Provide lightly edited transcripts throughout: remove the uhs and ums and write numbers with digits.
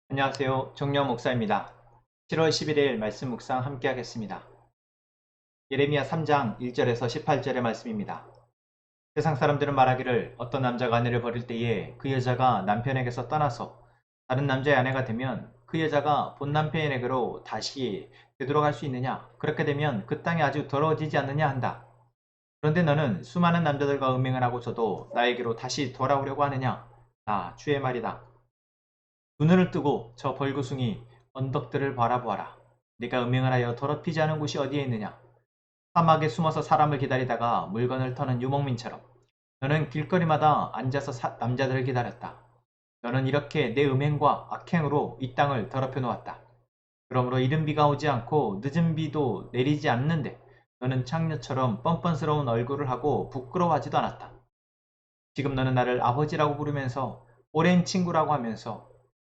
안녕하세요. 정려 목사입니다. 7월 11일 말씀 묵상 함께 하겠습니다. 예레미야 3장 1절에서 18절의 말씀입니다. 세상 사람들은 말하기를 어떤 남자가 아내를 버릴 때에 그 여자가 남편에게서 떠나서 다른 남자의 아내가 되면 그 여자가 본 남편에게로 다시 되돌아갈 수 있느냐? 그렇게 되면 그 땅이 아주 더러워지지 않느냐 한다. 그런데 너는 수많은 남자들과 음행을 하고서도 나에게로 다시 돌아오려고 하느냐? 주의 말이다. 눈을 뜨고 저 벌거숭이 언덕들을 바라보아라. 네가 음행을 하여 더럽히지 않은 곳이 어디에 있느냐? 사막에 숨어서 사람을 기다리다가 물건을 터는 유목민처럼 너는 길거리마다 앉아서 남자들을 기다렸다. 너는 이렇게 내 음행과 악행으로 이 땅을 더럽혀 놓았다. 그러므로 이른 비가 오지 않고 늦은 비도 내리지 않는데 너는 창녀처럼 뻔뻔스러운 얼굴을 하고 부끄러워하지도 않았다. 지금 너는 나를 아버지라고 부르면서 오랜 친구라고 하면서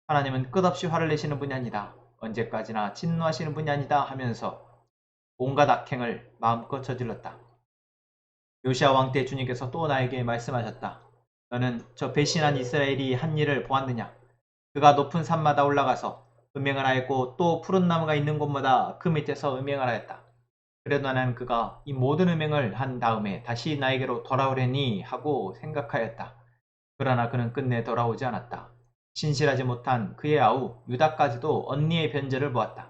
하나님은 끝없이 화를 내시는 분이 아니다. 언제까지나 진노하시는 분이 아니다 하면서 온갖 악행을 마음껏 저질렀다. 요시아 왕 때 주님께서 또 나에게 말씀하셨다. 너는 저 배신한 이스라엘이 한 일을 보았느냐? 그가 높은 산마다 올라가서 음행을 하였고 또 푸른 나무가 있는 곳마다 그 밑에서 음행을 하였다. 그래도 나는 그가 이 모든 음행을 한 다음에 다시 나에게로 돌아오려니 하고 생각하였다. 그러나 그는 끝내 돌아오지 않았다. 신실하지 못한 그의 아우 유다까지도 언니의 변절을 보았다.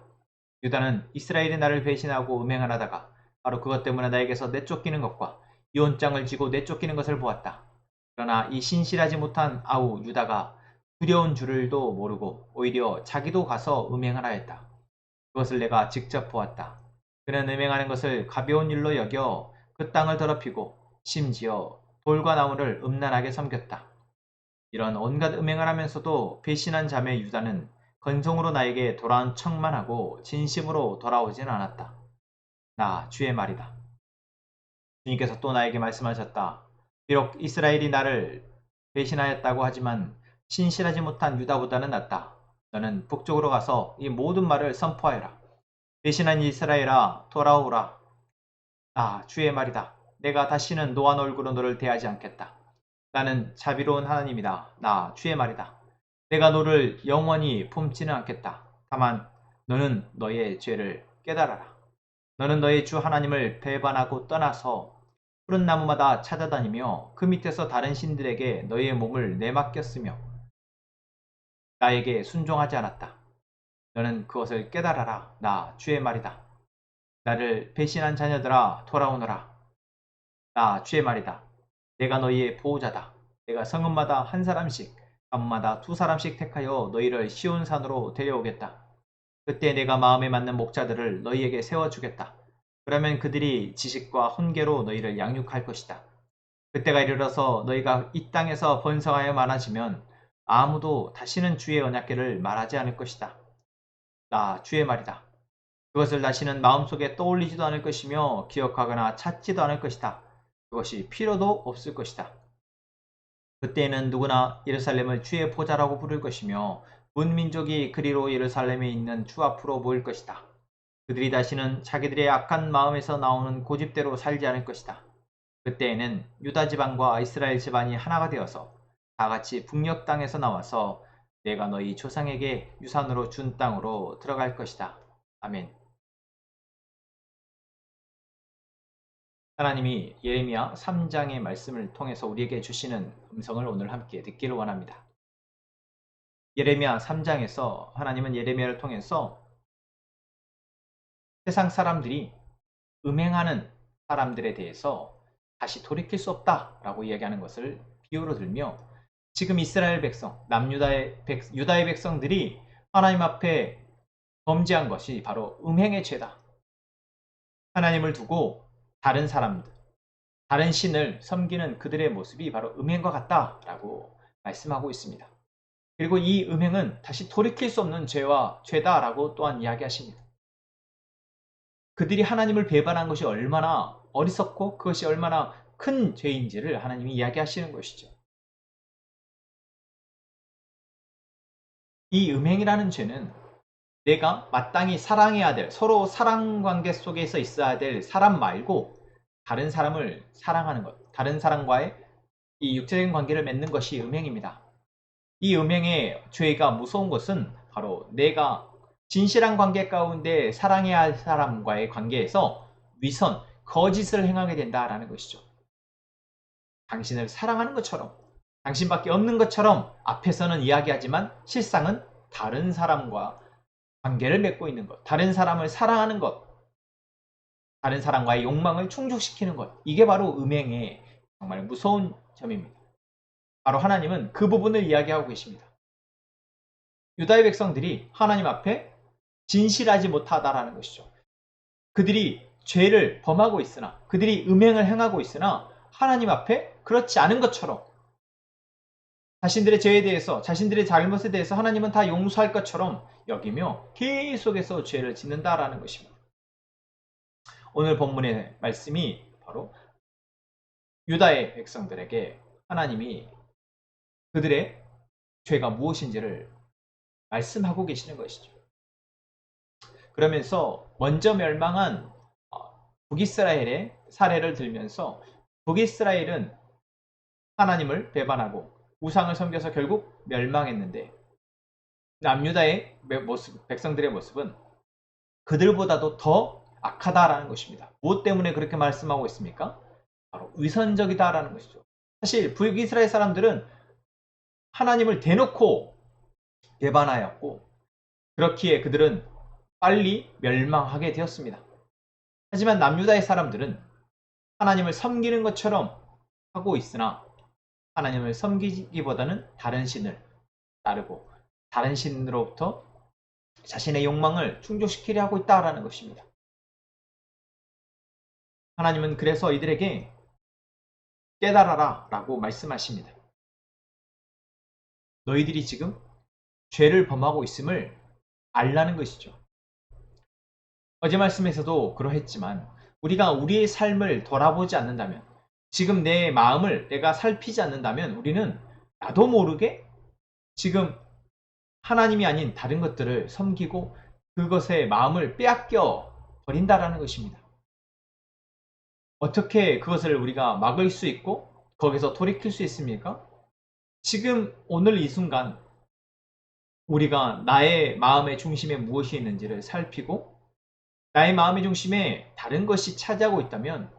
유다는 이스라엘이 나를 배신하고 음행을 하다가 바로 그것 때문에 나에게서 내쫓기는 것과 유언장을 쥐고 내쫓기는 것을 보았다. 그러나 이 신실하지 못한 아우 유다가 두려운 줄을도 모르고 오히려 자기도 가서 음행을 하였다. 그것을 내가 직접 보았다. 그는 음행하는 것을 가벼운 일로 여겨 그 땅을 더럽히고 심지어 돌과 나무를 음란하게 섬겼다. 이런 온갖 음행을 하면서도 배신한 자매 유다는 건성으로 나에게 돌아온 척만 하고 진심으로 돌아오진 않았다. 주의 말이다. 주님께서 또 나에게 말씀하셨다. 비록 이스라엘이 나를 배신하였다고 하지만 신실하지 못한 유다보다는 낫다. 너는 북쪽으로 가서 이 모든 말을 선포하여라. 배신한 이스라엘아 돌아오라. 주의 말이다. 내가 다시는 노한 얼굴로 너를 대하지 않겠다. 나는 자비로운 하나님이다. 주의 말이다. 내가 너를 영원히 품지는 않겠다. 다만 너는 너의 죄를 깨달아라. 너는 너의 주 하나님을 배반하고 떠나서 푸른 나무마다 찾아다니며 그 밑에서 다른 신들에게 너의 몸을 내맡겼으며 나에게 순종하지 않았다. 너는 그것을 깨달아라. 주의 말이다. 나를 배신한 자녀들아 돌아오너라. 주의 말이다. 내가 너희의 보호자다. 내가 성읍마다 한 사람씩, 가문마다 두 사람씩 택하여 너희를 시온 산으로 데려오겠다. 그때 내가 마음에 맞는 목자들을 너희에게 세워주겠다. 그러면 그들이 지식과 훈계로 너희를 양육할 것이다. 그때가 이르러서 너희가 이 땅에서 번성하여 많아지면 아무도 다시는 주의 언약궤를 말하지 않을 것이다. 주의 말이다. 그것을 다시는 마음속에 떠올리지도 않을 것이며 기억하거나 찾지도 않을 것이다. 그것이 필요도 없을 것이다. 그때에는 누구나 예루살렘을 주의 보좌라고 부를 것이며 문민족이 그리로 예루살렘에 있는 주 앞으로 모일 것이다. 그들이 다시는 자기들의 악한 마음에서 나오는 고집대로 살지 않을 것이다. 그때에는 유다 지방과 이스라엘 집안이 하나가 되어서 다같이 북녘 땅에서 나와서 내가 너희 조상에게 유산으로 준 땅으로 들어갈 것이다. 아멘. 하나님이 예레미야 3장의 말씀을 통해서 우리에게 주시는 음성을 오늘 함께 듣기를 원합니다. 예레미야 3장에서 하나님은 예레미야를 통해서 세상 사람들이 음행하는 사람들에 대해서 다시 돌이킬 수 없다라고 이야기하는 것을 비유로 들며 지금 이스라엘 백성, 유다의 백성들이 하나님 앞에 범죄한 것이 바로 음행의 죄다. 하나님을 두고 다른 사람들, 다른 신을 섬기는 그들의 모습이 바로 음행과 같다라고 말씀하고 있습니다. 그리고 이 음행은 다시 돌이킬 수 없는 죄다라고 또한 이야기하십니다. 그들이 하나님을 배반한 것이 얼마나 어리석고 그것이 얼마나 큰 죄인지를 하나님이 이야기하시는 것이죠. 이 음행이라는 죄는 내가 마땅히 사랑해야 될, 서로 사랑 관계 속에서 있어야 될 사람 말고 다른 사람을 사랑하는 것, 다른 사람과의 이 육체적인 관계를 맺는 것이 음행입니다. 이 음행의 죄가 무서운 것은 바로 내가 진실한 관계 가운데 사랑해야 할 사람과의 관계에서 위선, 거짓을 행하게 된다라는 것이죠. 당신을 사랑하는 것처럼, 당신밖에 없는 것처럼 앞에서는 이야기하지만 실상은 다른 사람과 관계를 맺고 있는 것, 다른 사람을 사랑하는 것, 다른 사람과의 욕망을 충족시키는 것. 이게 바로 음행의 정말 무서운 점입니다. 바로 하나님은 그 부분을 이야기하고 계십니다. 유다의 백성들이 하나님 앞에 진실하지 못하다라는 것이죠. 그들이 죄를 범하고 있으나, 그들이 음행을 행하고 있으나 하나님 앞에 그렇지 않은 것처럼 자신들의 죄에 대해서, 자신들의 잘못에 대해서 하나님은 다 용서할 것처럼 여기며 계속해서 죄를 짓는다라는 것입니다. 오늘 본문의 말씀이 바로 유다의 백성들에게 하나님이 그들의 죄가 무엇인지를 말씀하고 계시는 것이죠. 그러면서 먼저 멸망한 북이스라엘의 사례를 들면서 북이스라엘은 하나님을 배반하고 우상을 섬겨서 결국 멸망했는데 남유다의 모습, 백성들의 모습은 그들보다도 더 악하다라는 것입니다. 무엇 때문에 그렇게 말씀하고 있습니까? 바로 위선적이다라는 것이죠. 사실 북이스라엘 사람들은 하나님을 대놓고 배반하였고 그렇기에 그들은 빨리 멸망하게 되었습니다. 하지만 남유다의 사람들은 하나님을 섬기는 것처럼 하고 있으나 하나님을 섬기기보다는 다른 신을 따르고 다른 신으로부터 자신의 욕망을 충족시키려 하고 있다라는 것입니다. 하나님은 그래서 이들에게 깨달아라 라고 말씀하십니다. 너희들이 지금 죄를 범하고 있음을 알라는 것이죠. 어제 말씀에서도 그러했지만 우리가 우리의 삶을 돌아보지 않는다면, 지금 내 마음을 내가 살피지 않는다면 우리는 나도 모르게 지금 하나님이 아닌 다른 것들을 섬기고 그것에 마음을 빼앗겨 버린다라는 것입니다. 어떻게 그것을 우리가 막을 수 있고 거기서 돌이킬 수 있습니까? 지금 오늘 이 순간 우리가 나의 마음의 중심에 무엇이 있는지를 살피고 나의 마음의 중심에 다른 것이 차지하고 있다면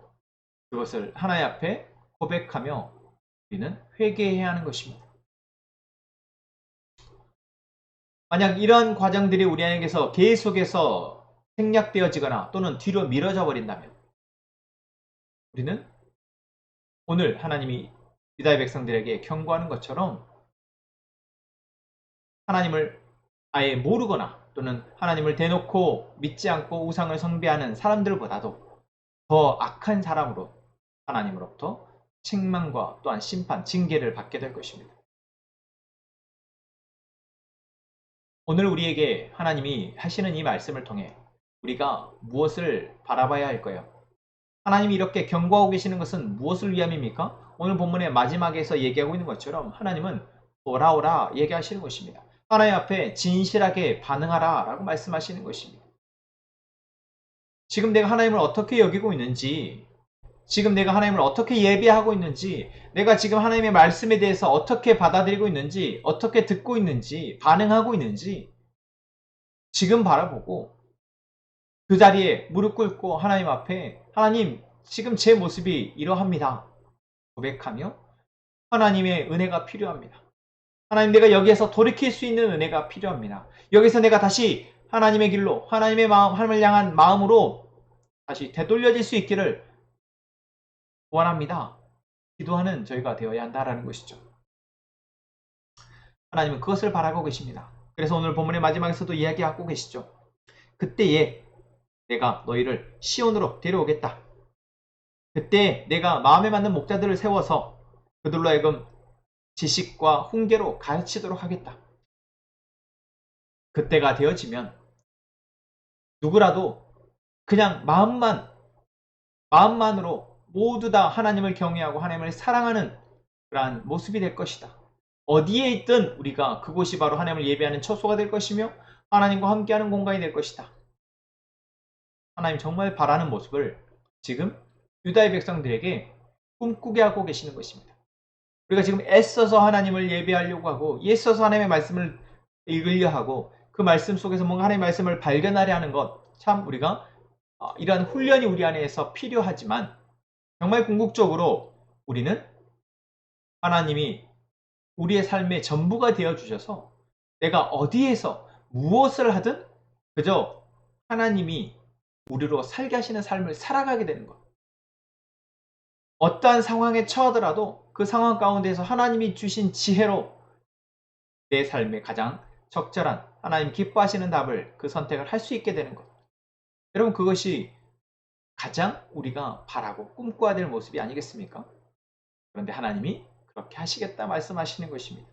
그것을 하나님 앞에 고백하며 우리는 회개해야 하는 것입니다. 만약 이런 과정들이 우리에게서 계속해서 생략되어지거나 또는 뒤로 미뤄져 버린다면 우리는 오늘 하나님이 유다의 백성들에게 경고하는 것처럼 하나님을 아예 모르거나 또는 하나님을 대놓고 믿지 않고 우상을 숭배하는 사람들보다도 더 악한 사람으로 하나님으로부터 책망과 또한 심판, 징계를 받게 될 것입니다. 오늘 우리에게 하나님이 하시는 이 말씀을 통해 우리가 무엇을 바라봐야 할까요? 하나님이 이렇게 경고하고 계시는 것은 무엇을 위함입니까? 오늘 본문의 마지막에서 얘기하고 있는 것처럼 하나님은 돌아오라 얘기하시는 것입니다. 하나님 앞에 진실하게 반응하라 라고 말씀하시는 것입니다. 지금 내가 하나님을 어떻게 여기고 있는지, 지금 내가 하나님을 어떻게 예배하고 있는지, 내가 지금 하나님의 말씀에 대해서 어떻게 받아들이고 있는지, 어떻게 듣고 있는지, 반응하고 있는지 지금 바라보고 그 자리에 무릎 꿇고 하나님 앞에 하나님 지금 제 모습이 이러합니다 고백하며 하나님의 은혜가 필요합니다. 하나님 내가 여기에서 돌이킬 수 있는 은혜가 필요합니다. 여기서 내가 다시 하나님의 길로 하나님의 마음, 하나님을 향한 마음으로 다시 되돌려질 수 있기를 원합니다. 기도하는 저희가 되어야 한다라는 것이죠. 하나님은 그것을 바라고 계십니다. 그래서 오늘 본문의 마지막에서도 이야기하고 계시죠. 그때에 내가 너희를 시온으로 데려오겠다. 그때 내가 마음에 맞는 목자들을 세워서 그들로 하여금 지식과 훈계로 가르치도록 하겠다. 그때가 되어지면 누구라도 그냥 마음만으로 모두 다 하나님을 경외하고 하나님을 사랑하는 그러한 모습이 될 것이다. 어디에 있든 우리가 그곳이 바로 하나님을 예배하는 처소가 될 것이며 하나님과 함께하는 공간이 될 것이다. 하나님 정말 바라는 모습을 지금 유다의 백성들에게 꿈꾸게 하고 계시는 것입니다. 우리가 지금 애써서 하나님을 예배하려고 하고 애써서 하나님의 말씀을 읽으려 하고 그 말씀 속에서 뭔가 하나님의 말씀을 발견하려 하는 것, 참 우리가 이러한 훈련이 우리 안에서 필요하지만 정말 궁극적으로 우리는 하나님이 우리의 삶의 전부가 되어 주셔서 내가 어디에서 무엇을 하든 그저 하나님이 우리로 살게 하시는 삶을 살아가게 되는 것. 어떠한 상황에 처하더라도 그 상황 가운데에서 하나님이 주신 지혜로 내 삶에 가장 적절한 하나님 기뻐하시는 답을 그 선택을 할 수 있게 되는 것. 여러분 그것이 가장 우리가 바라고 꿈꿔야 될 모습이 아니겠습니까? 그런데 하나님이 그렇게 하시겠다 말씀하시는 것입니다.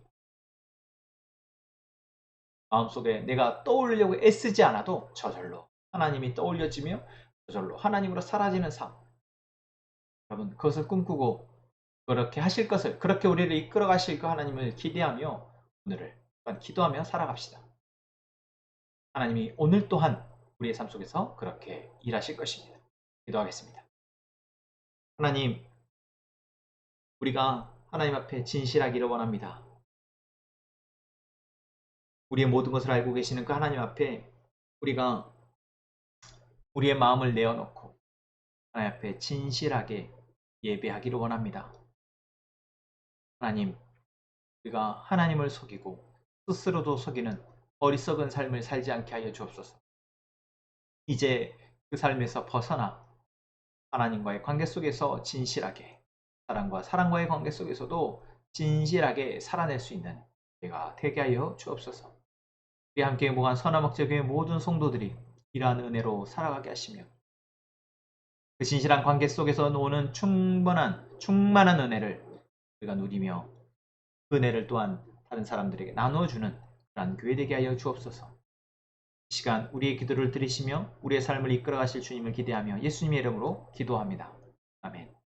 마음속에 내가 떠올리려고 애쓰지 않아도 저절로 하나님이 떠올려지며 저절로 하나님으로 사라지는 삶. 여러분 그것을 꿈꾸고 그렇게 하실 것을 그렇게 우리를 이끌어 가실 그 하나님을 기대하며 오늘을 또한 기도하며 살아갑시다. 하나님이 오늘 또한 우리의 삶 속에서 그렇게 일하실 것입니다. 기도하겠습니다. 하나님, 우리가 하나님 앞에 진실하기를 원합니다. 우리의 모든 것을 알고 계시는 그 하나님 앞에 우리가 우리의 마음을 내어놓고 하나님 앞에 진실하게 예배하기를 원합니다. 하나님, 우리가 하나님을 속이고 스스로도 속이는 어리석은 삶을 살지 않게 하여 주옵소서. 이제 그 삶에서 벗어나 하나님과의 관계 속에서 진실하게 사랑과 사랑과의 관계 속에서도 진실하게 살아낼 수 있는 우리가 되게 하여 주옵소서. 우리 함께 모한 선화목재교회 모든 성도들이 이러한 은혜로 살아가게 하시며 그 진실한 관계 속에서 오는 충만한 은혜를 우리가 누리며 그 은혜를 또한 다른 사람들에게 나눠주는 그러한 교회 되게 하여 주옵소서. 이 시간 우리의 기도를 들으시며 우리의 삶을 이끌어 가실 주님을 기대하며 예수님의 이름으로 기도합니다. 아멘.